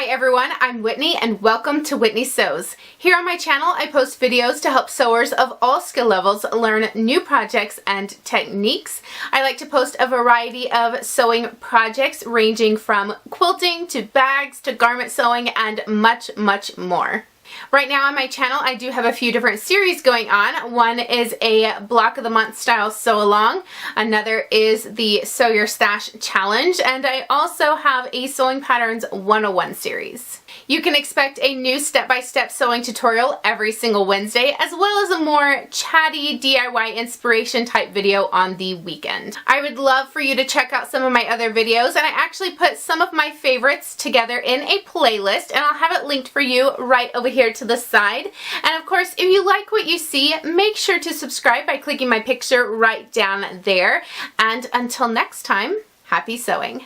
Hi everyone, I'm Whitney and welcome to Whitney Sews. Here on my channel I post videos to help sewers of all skill levels learn new projects and techniques. I like to post a variety of sewing projects ranging from quilting to bags to garment sewing and much more. Right now on my channel I do have a few different series going on. One is a block of the month style sew along, another is the Sew Your Stash challenge, and I also have a Sewing Patterns 101 series. You can expect a new step-by-step sewing tutorial every single Wednesday, as well as a more chatty DIY inspiration type video on the weekend. I would love for you to check out some of my other videos, and I actually put some of my favorites together in a playlist, and I'll have it linked for you right over here to the side. And of course, if you like what you see, make sure to subscribe by clicking my picture right down there. And until next time, happy sewing!